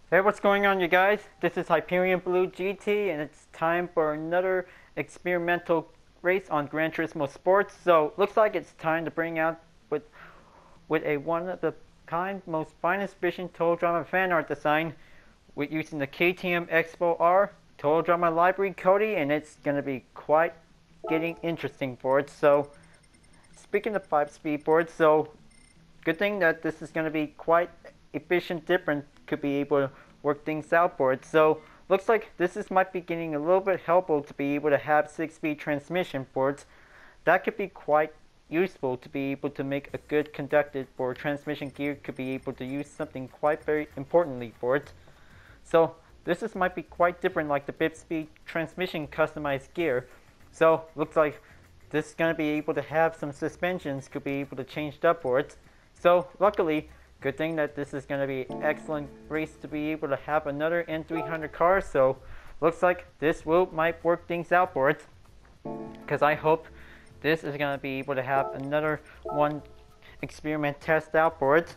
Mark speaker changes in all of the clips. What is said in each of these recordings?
Speaker 1: Hey, what's going on, you guys? This is Hyperion-Blue-GT, and it's time for another experimental race on Gran Turismo Sports. So, looks like it's time to bring out with a one-of-the-kind, most finest vision Total Drama fan art design with using the KTM X-Bow R Total Drama library Cody, and it's gonna be quite getting interesting for it. So, speaking of 5-speed boards, so good thing that this is gonna be quite efficient, different, could be able to work things out for it. So looks like might be getting a little bit helpful to be able to have 6-speed transmission for it. That could be quite useful to be able to make a good conducted for transmission gear, could be able to use something quite very importantly for it. So might be quite different like the 5-speed transmission customized gear. So looks like this is going to be able to have some suspensions, could be able to change up for it. So luckily, good thing that this is going to be an excellent race to be able to have another N300 car. So looks like this might work things out for it, because I hope this is going to be able to have another one experiment test out for it.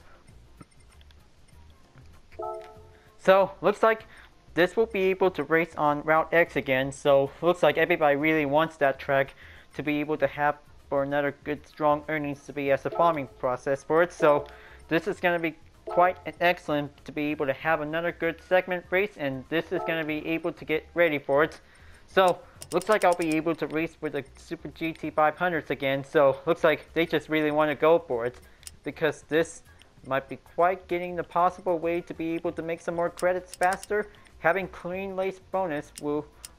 Speaker 1: So looks like this will be able to race on Route X again. So looks like everybody really wants that track to be able to have for another good strong earnings to be as a farming process for it. So this is going to be quite excellent to be able to have another good segment race, and this is going to be able to get ready for it. So looks like I'll be able to race with the Super GT 500s again. So looks like they just really want to go for it, because this might be quite getting the possible way to be able to make some more credits faster. Having clean lace bonus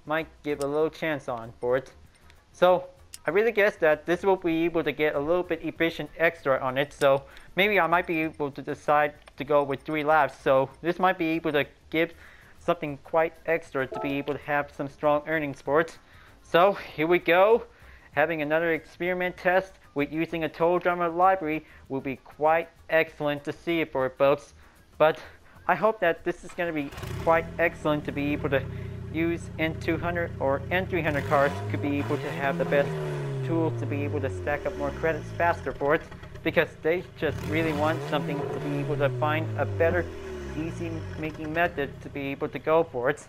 Speaker 1: might give a little chance on for it. So I really guess that this will be able to get a little bit efficient extra on it. So maybe I might be able to decide to go with 3 laps. So this might be able to give something quite extra to be able to have some strong earnings for it. So here we go. Having another experiment test with using a Total Drama library will be quite excellent to see it for it, folks. But I hope that this is going to be quite excellent to be able to use N200 or N300 cars, could be able to have the best tools to be able to stack up more credits faster for it, because they just really want something to be able to find a better, easy making method to be able to go for it.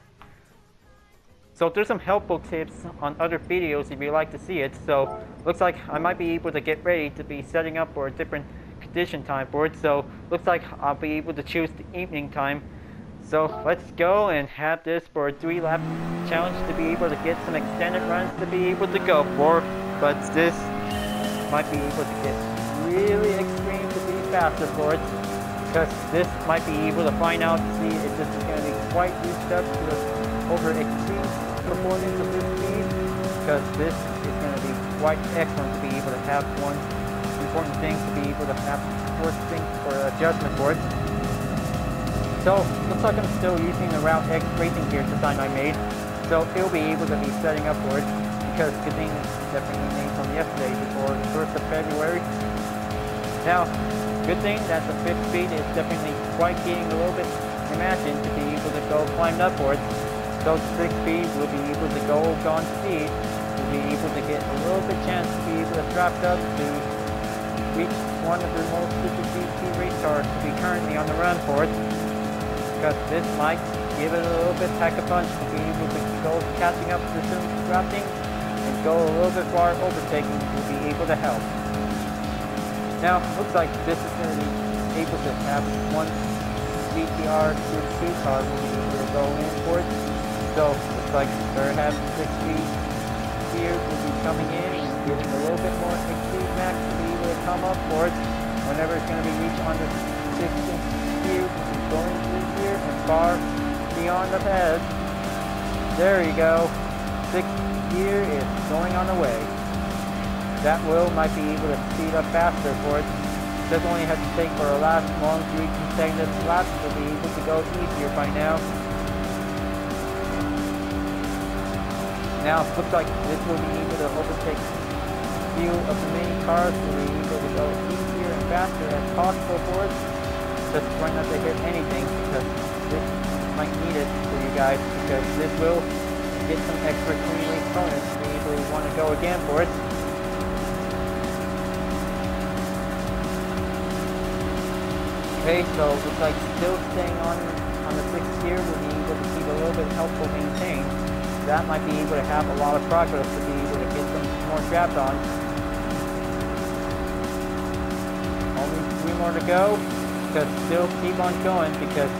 Speaker 1: So there's some helpful tips on other videos if you'd like to see it. So looks like I might be able to get ready to be setting up for a different condition time for it. So looks like I'll be able to choose the evening time. So let's go and have this for a 3-lap challenge to be able to get some extended runs to be able to go for. But this might be able to get really extreme to be faster for it, because this might be able to find out, see if this is going to be quite used up to the over extreme performance of this speed, because this is going to be quite excellent to be able to have one important thing to be able to have work things for adjustment for it. So looks like I'm still using the Route X racing gear design I made, so it'll be able to be setting up for it, because good thing is definitely made from yesterday before the 1st of February. Now, good thing that the 5th speed is definitely quite getting a little bit imagined to be able to go climb up for it. So 6th speed will be able to go on speed, will be able to get a little bit chance to be able to drop up to reach one of the most Super GT race cars to be currently on the run for it, because this might give it a little bit pack a punch to be able to go catching up to some dropping, and go a little bit far overtaking will be able to help. Now, looks like this is going to be able to have one GTR 2 car will be able to go in for it. So, looks like they're having 6 speed here will be coming in and getting a little bit more speed max to be able to come up for it. Whenever it's going to be reached on the 6th gear, will be going through here and far beyond the head. There you go. 6th gear is going on the way. That might be able to speed up faster for it. Doesn't only have to take for a last long 3 consecutive laps to be able to go easier by now. Now, looks like this will be able to overtake a few of the many cars, will be able to go easier and faster as possible for it. Just try not to hit anything, because this might need it for you guys, because this will get some extra clean race bonus to be able to want to go again for it. Okay, so looks like still staying on the 6th helpful maintain, that might be able to have a lot of progress to be able to get some more draft on. Only 3 more to go, because still keep on going, because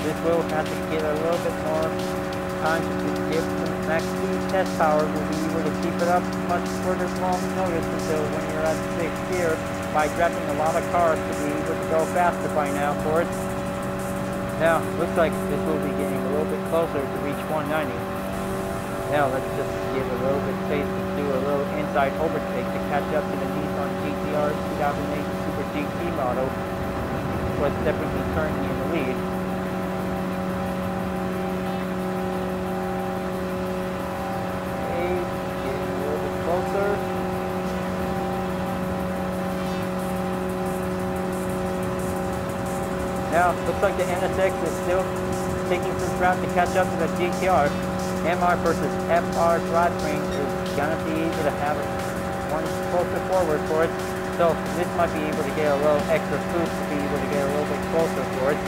Speaker 1: this will have to get a little bit more time to give some max speed test power. We'll be able to keep it up much further long notice until when you're at 6th gear by drafting a lot of cars to be able to go faster by now for it. Now, looks like this will be getting a little bit closer to reach 190. Now, let's just give a little bit space to do a little inside overtake to catch up to the Nissan GT-R 2008 Super GT model, was definitely currently in the lead. Okay, getting a little bit closer. Now, looks like the NSX is still taking some ground to catch up to the GTR. MR versus FR drivetrain is gonna be able to have it one closer forward for it. So this might be able to get a little extra boost to be able to get a little bit closer for it.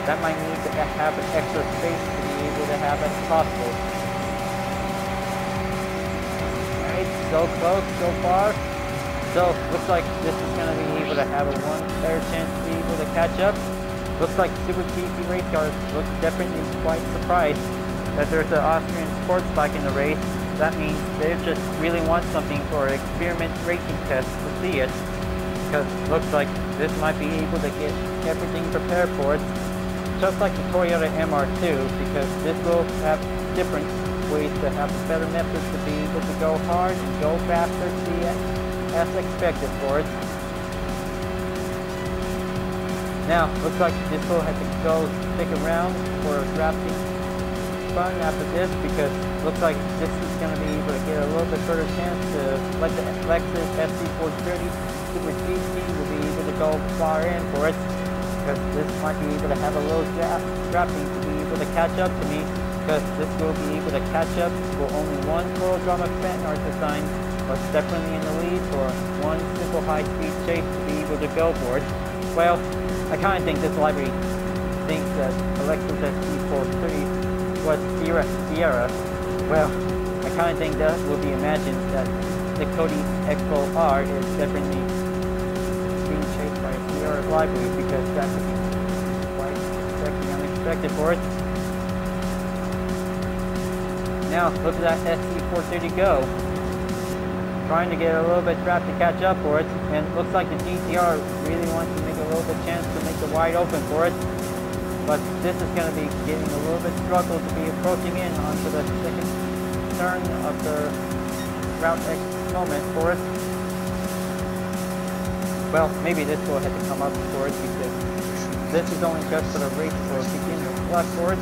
Speaker 1: That might need to have an extra space to be able to have it possible. Alright, so close so far. So, looks like this is going to be able to have a one better chance to be able to catch up. Looks like Super GT race cars look definitely quite surprised that there's an Austrian sports bike in the race. That means they just really want something for an experiment racing test to see it. Because looks like this might be able to get everything prepared for it. Just like the Toyota MR2, because this will have different ways to have better methods to be able to go hard and go faster to be as expected for it. Now, looks like this will have to go stick around for drafting fun after this, because looks like this is going to be able to get a little bit further chance to let the Lexus SC430 Super GT will be able to go far in for it, because this might be able to have a little drafting to be able to catch up to me, because this will be able to catch up for only one Coral Drama fan art design, but definitely in the lead for one simple high-speed chase to be able to go for it. Well, I kind of think this library thinks that Lexus SC430 was Sierra. Well, I kind of think that will be imagined that the KTM X-Bow R is definitely being chased by a Sierra library, because that would be quite unexpected for it. Now, look at that SC430 go. Trying to get a little bit trapped to catch up for it, and it looks like the GTR really wants to make a little bit chance to make the wide open for it, but this is going to be getting a little bit struggle to be approaching in onto the second turn of the Route X moment for it. Well, maybe this will have to come up for it, because this is only just for the race for beginner luck for it,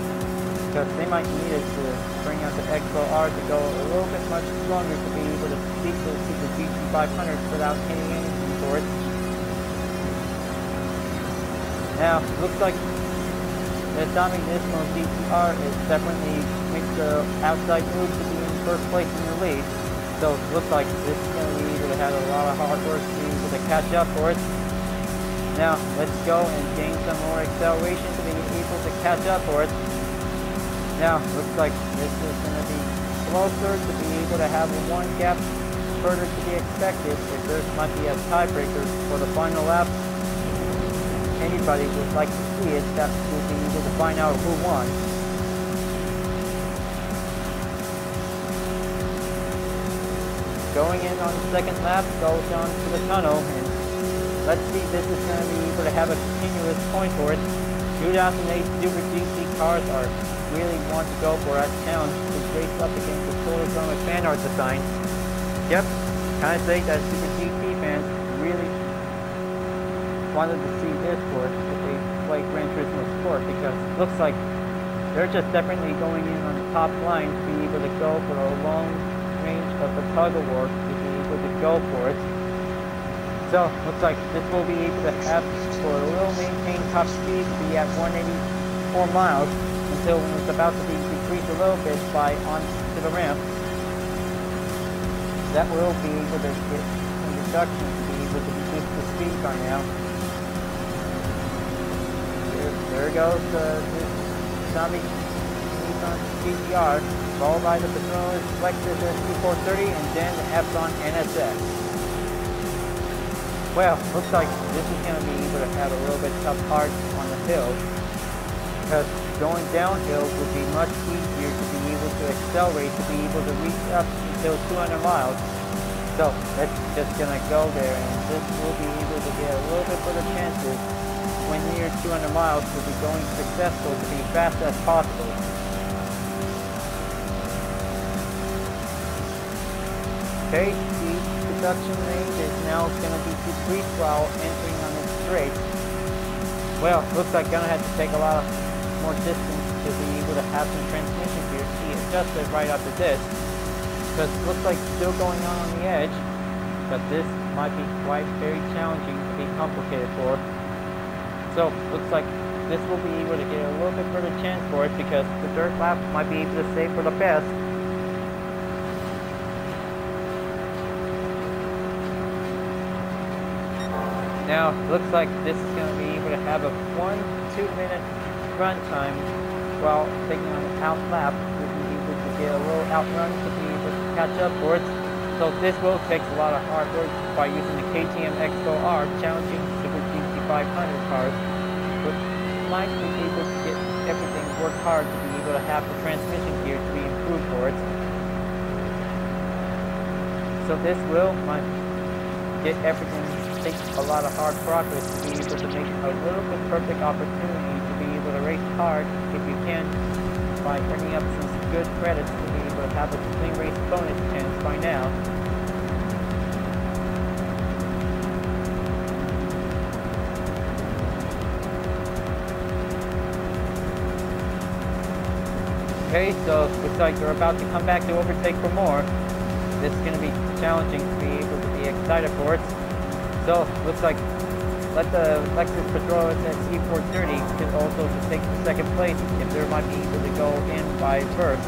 Speaker 1: because they might need it to bring out the X-Bow R to go a little bit much stronger to be able to beat those Super GT500s without hitting anything for it. Now, looks like the Atomic Nismo GTR is definitely makes the outside move to be in first place in the lead. So, looks like this is going to be able to have a lot of hard work to be able to catch up for it. Now, let's go and gain some more acceleration to be able to catch up for it. Now, looks like this is going to be closer to be able to have one gap further to be expected if there might be a tiebreaker for the final lap. Anybody would like to see it, that will be able to find out who won. Going in on the second lap, goes down to the tunnel, and let's see if this is going to be able to have a continuous point for it. 2008 Super GT cars are really want to go for at town to race up against the Total Drama fan art design. Yep, kind of think that Super GT fans really wanted to see this for if they play Gran Turismo Sport, because it looks like they're just definitely going in on the top line to be able to go for a long range of the tug of war to be able to go for it. So, looks like this will be able to have for a little maintained top speed to be at 184 miles until when it's about to be decreased a little bit by onto the ramp. That will be able to get some reduction to be able to reduce the speed by now. There goes the Atomic Epson GTR, followed by the Petronas Lexus SC430, and then the Epson NSX. Well, looks like this is going to be able to have a little bit tough part on the hill, because going downhill would be much easier to be able to accelerate, to be able to reach up until 200 miles. So that's just going to go there, and this will be able to get a little bit better chances when near 200 miles to be going successful, to be fast as possible. Okay, the production range is now going to be decreased while entering on this straight. Well, looks like going to have to take a lot of more distance to be able to have some transmission gear to be adjusted right after this. Because it looks like still going on the edge, but this might be quite very challenging to be complicated for. So looks like this will be able to get a little bit further chance for it, because the dirt lap might be able to save for the best. Now looks like this is going to be able to have a 1-2 minute run time while taking on the out lap. We'll be able to get a little outrun to be able to catch up for it. So this will take a lot of hard work by using the KTM X-Bow R, challenging Super GT 500 cars, but might be able to get everything worked hard to be able to have the transmission gear to be improved for it. So this might get everything, take a lot of hard progress to be able to make a little bit perfect opportunity to be able to race hard if you can, by earning up some good credits to be able to have a clean race bonus chance by now. Okay, so looks like they're about to come back to overtake for more. This is going to be challenging to be able to be excited for it. So looks like let the Lexus Petronas SC430 can also take the second place if there might be able to go in by first.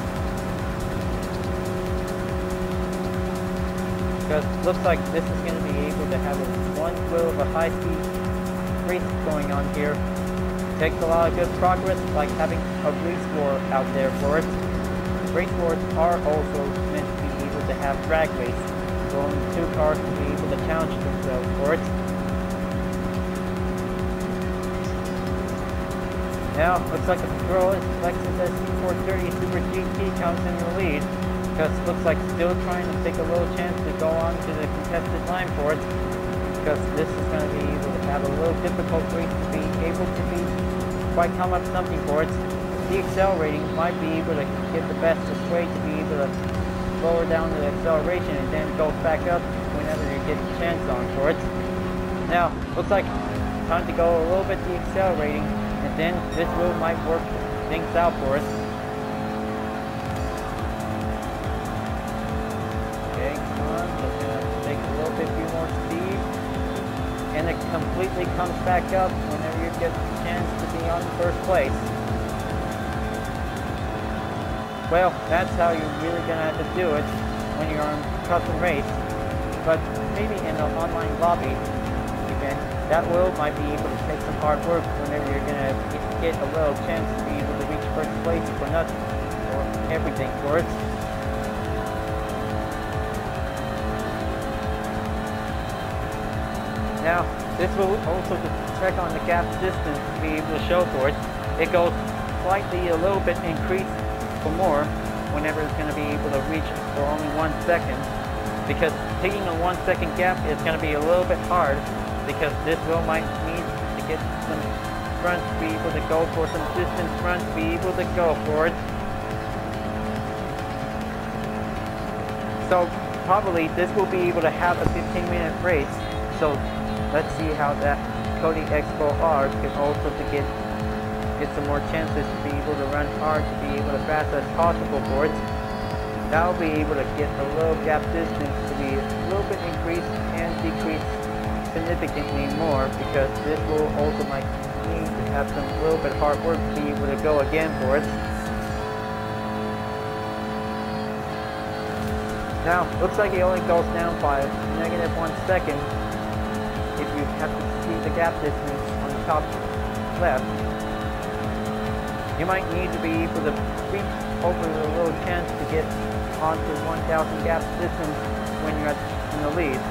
Speaker 1: Because looks like this is going to be able to have one wheel of a high-speed race going on here. Takes a lot of good progress, like having a race war out there for it. Race wars are also meant to be able to have drag race, so only two cars will be able to challenge themselves for it. Now, looks like the Petronas Lexus SC430 Super GT comes in the lead, because looks like still trying to take a little chance to go on to the contested line for it, because this is going to be able to have a little difficult race to be able to be quite come up something for it. The accelerating might be able to get the best way to be able to lower down the acceleration and then go back up whenever you get a chance on for it. Now, looks like time to go a little bit the accelerating, and then this might work things out for us. Okay, come on, just gonna take a little bit more speed, and it completely comes back up whenever you get the chance to be on first place. Well, that's how you're really gonna have to do it when you're on custom race. But maybe in an online lobby event, that might be able to take some hard work whenever you're gonna get a little chance to be able to reach first place for nothing or everything for it. Now, this will also check on the gap distance to be able to show for it. It goes slightly a little bit increased for more whenever it's going to be able to reach for only 1 second, because taking a 1 second gap is going to be a little bit hard, because this might need to get some front to be able to go for some distance front to be able to go for it. So probably this will be able to have a 15-minute race. So let's see how that KTM X-Bow R can also to get some more chances to be able to run hard, to be able to fast as possible for it. That will be able to get a little gap distance to be a little bit increased and decreased significantly more, because this will also might need to have some little bit hard work to be able to go again for it. Now, looks like it only goes down by -1 second if you have to see the gap distance on the top left. you might need to be able to reach over the little chance to get onto 1,000 gap distance when you're in the lead.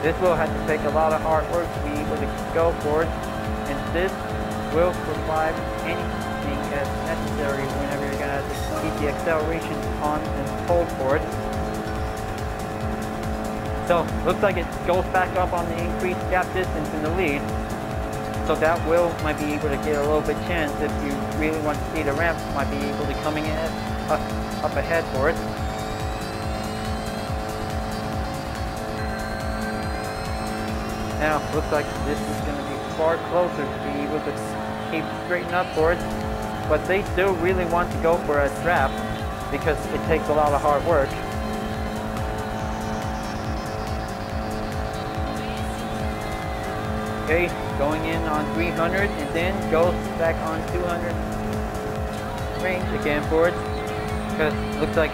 Speaker 1: This will have to take a lot of hard work to be able to go for it, and this will provide anything as necessary whenever you're going to have to keep the acceleration on and hold for it. So, looks like it goes back up on the increased gap distance in the lead. So that might be able to get a little bit chance if you really want to see the ramp, might be able to coming in up ahead for it. Now, looks like this is going to be far closer to be able to keep straighten up for it. But they still really want to go for a trap because it takes a lot of hard work. Okay, going in on 300 and then goes back on 200 range again for it. Because it looks like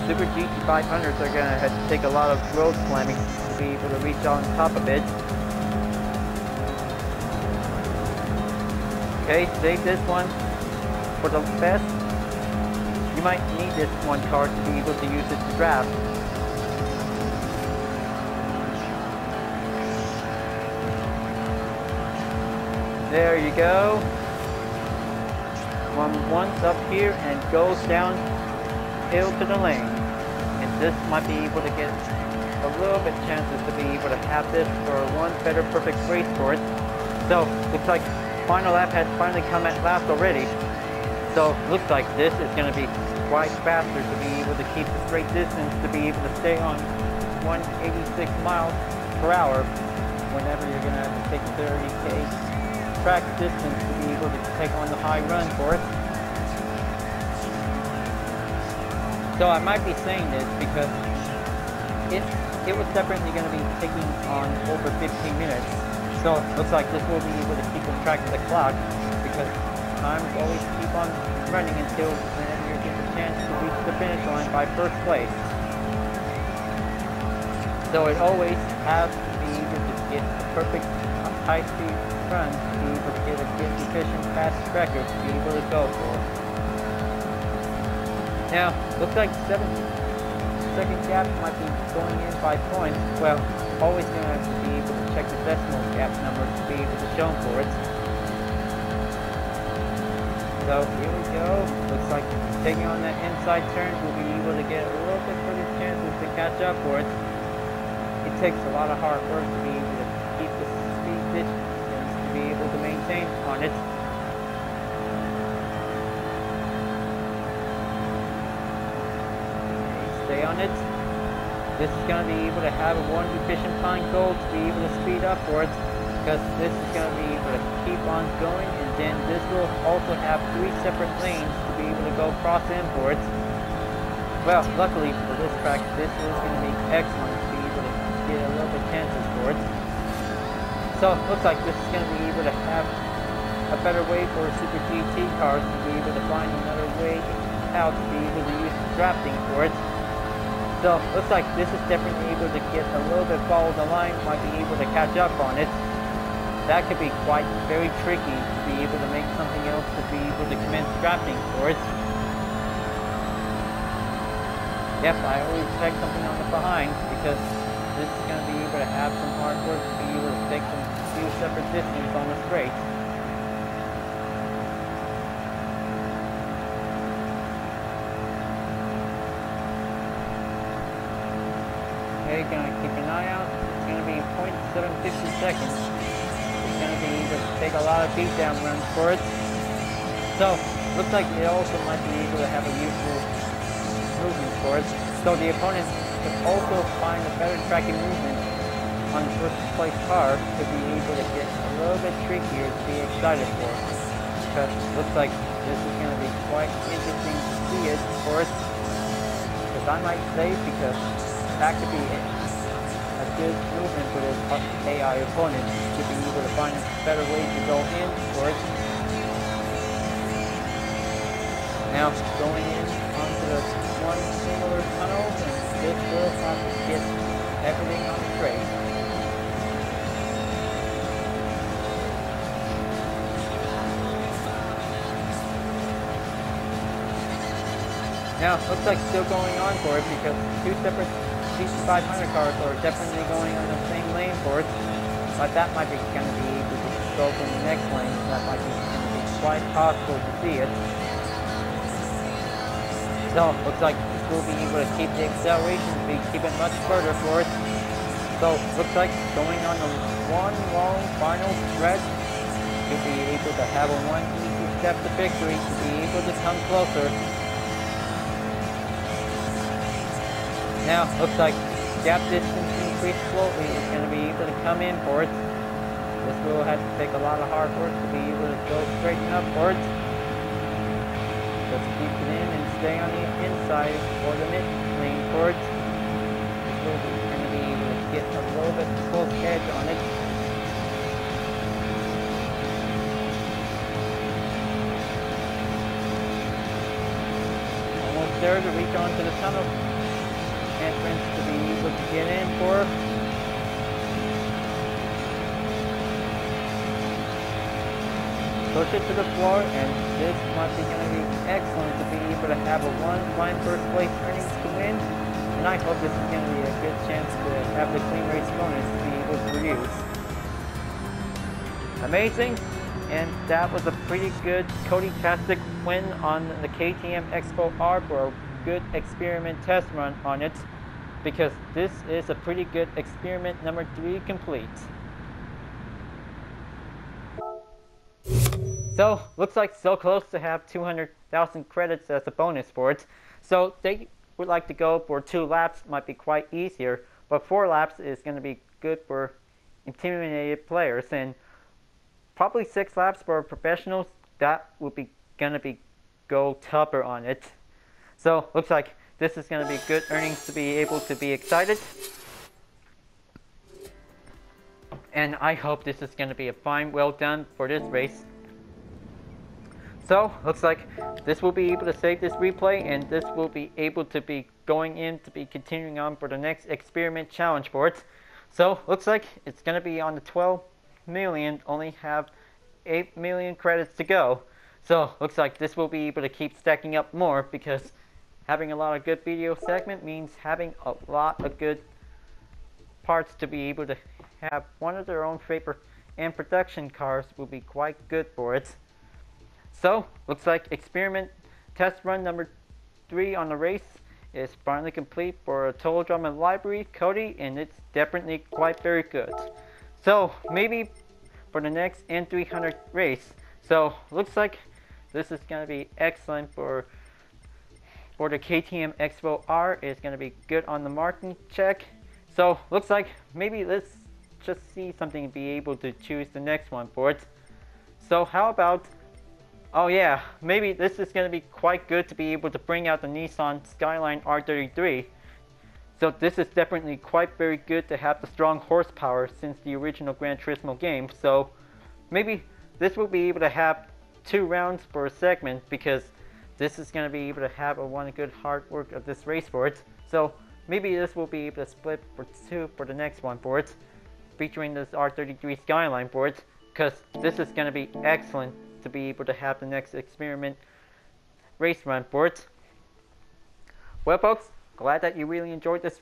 Speaker 1: Super GT 500s are going to have to take a lot of road slamming to be able to reach on top of it. Okay, save this one for the best. You might need this one car to be able to use it to draft. There you go. One's up here and goes down hill to the lane. And this might be able to get a little bit chances to be able to have this for one better perfect race for it. So, looks like final lap has finally come at last already. So, looks like this is going to be quite faster to be able to keep the straight distance, to be able to stay on 186 miles per hour whenever you're going to have to take 30k track distance to be able to take on the high run for it. So I might be saying this because it was definitely going to be taking on over 15 minutes. So it looks like this will be able to keep on track of the clock because time will always keep on running until whenever you get the chance to reach the finish line by first place. So it always has to be able to get the perfect high speed run to be able to get a good, efficient, fast record to be able to go for. Now, looks like 7-second gap might be going in by points. Well, always going to have to be able to check the decimal gap number to be able to show for it. So here we go. Looks like taking on that inside turn, we'll be able to get a little bit further chances to catch up for it. It takes a lot of hard work to be able to keep the speed distance to be able to maintain on it. Stay on it. This is going to be able to have one efficient time goal to be able to speed up for it, because this is going to be able to keep on going, and then this will also have 3 separate lanes to be able to go cross in for it. Well, luckily for this track, this is going to be excellent to be able to get a little bit chances for it. So, looks like this is going to be able to have a better way for Super GT cars to be able to find another way out to be able to use drafting for it. So, looks like this is definitely able to get a little bit follow the line, might be able to catch up on it. That could be quite very tricky to be able to make something else to be able to commence drafting for it. Yep, I always check something on the behind because this is going to be able to have some hard work to be able to take some few separate distance on the straight. Okay, gonna keep an eye out. It's gonna be 0.750 seconds. It's gonna be able to take a lot of beatdown runs for it. So, looks like it also might be able to have a useful movement for it. So the opponent could also find a better tracking movement on the first place car to be able to get a little bit trickier to be excited for. Because it looks like this is gonna be quite interesting to see it for it. Because I might say, because that could be a good movement for this AI opponent to be able to find a better way to go in for it. Now going in onto the one similar tunnel, and this will have to get everything on straight. Now, looks like still going on for it because two separate GT500 cars are definitely going on the same lane for it. But that might be going to be able to go from the next lane. That might be going to be quite possible to see it. So, looks like we'll be able to keep the acceleration speed, keep it much further for it. So, looks like going on the one long final stretch to be able to have a one easy step to victory, to be able to come closer. Now, looks like gap distance increased slowly is going to be able to come in for it. This will have to take a lot of hard work to be able to go straighten up for it. Just keep it in and stay on the inside for the mid lane for it. This will be going to be able to get a little bit close edge on it. Almost there to reach onto the tunnel entrance to be able to get in for. Push it to the floor, and this might be going to be excellent to be able to have a one-line first place earnings to win. And I hope this is going to be a good chance to have the clean race bonus to be able to use. Amazing, and that was a pretty good Cody-tastic win on the KTM X-Bow R for a good experiment test run on it, because this is a pretty good experiment number 3 complete. So, looks like so close to have 200,000 credits as a bonus for it. So, they would like to go for 2 laps, might be quite easier, but 4 laps is going to be good for intimidated players, and probably 6 laps for professionals, that would be going to be go tougher on it. So, looks like this is going to be good earnings to be able to be excited. And I hope this is going to be a fine, well done for this race. So, looks like this will be able to save this replay, and this will be able to be going in to be continuing on for the next experiment challenge for it. So, looks like it's going to be on the 12 million, only have 8 million credits to go. So, looks like this will be able to keep stacking up more, because having a lot of good video segment means having a lot of good parts to be able to have one of their own paper and production cars will be quite good for it. So, looks like experiment test run number 3 on the race is finally complete for a Total Drama Library Cody, and it's definitely quite very good. So, maybe for the next N300 race. So, looks like this is going to be excellent for the KTM X-Bow R. It's going to be good on the marking check. So, looks like maybe let's just see something and be able to choose the next one for it. So, how about, oh yeah, maybe this is going to be quite good to be able to bring out the Nissan Skyline R33. So this is definitely quite very good to have the strong horsepower since the original Gran Turismo game. So maybe this will be able to have 2 rounds for a segment, because this is going to be able to have a one good hard work of this race for it. So maybe this will be able to split for 2 for the next one for it, featuring this R33 Skyline for it, because this is going to be excellent to be able to have the next experiment race run for it. Well folks, glad that you really enjoyed this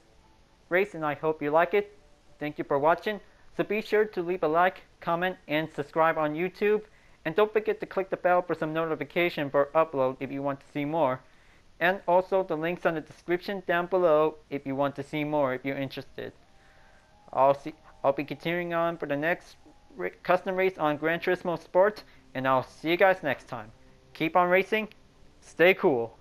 Speaker 1: race, and I hope you like it. Thank you for watching. So be sure to leave a like, comment, and subscribe on YouTube. And don't forget to click the bell for some notification for upload if you want to see more. And also the links on the description down below if you want to see more, if you're interested. I'll be continuing on for the next custom race on Gran Turismo Sport, and I'll see you guys next time. Keep on racing, stay cool.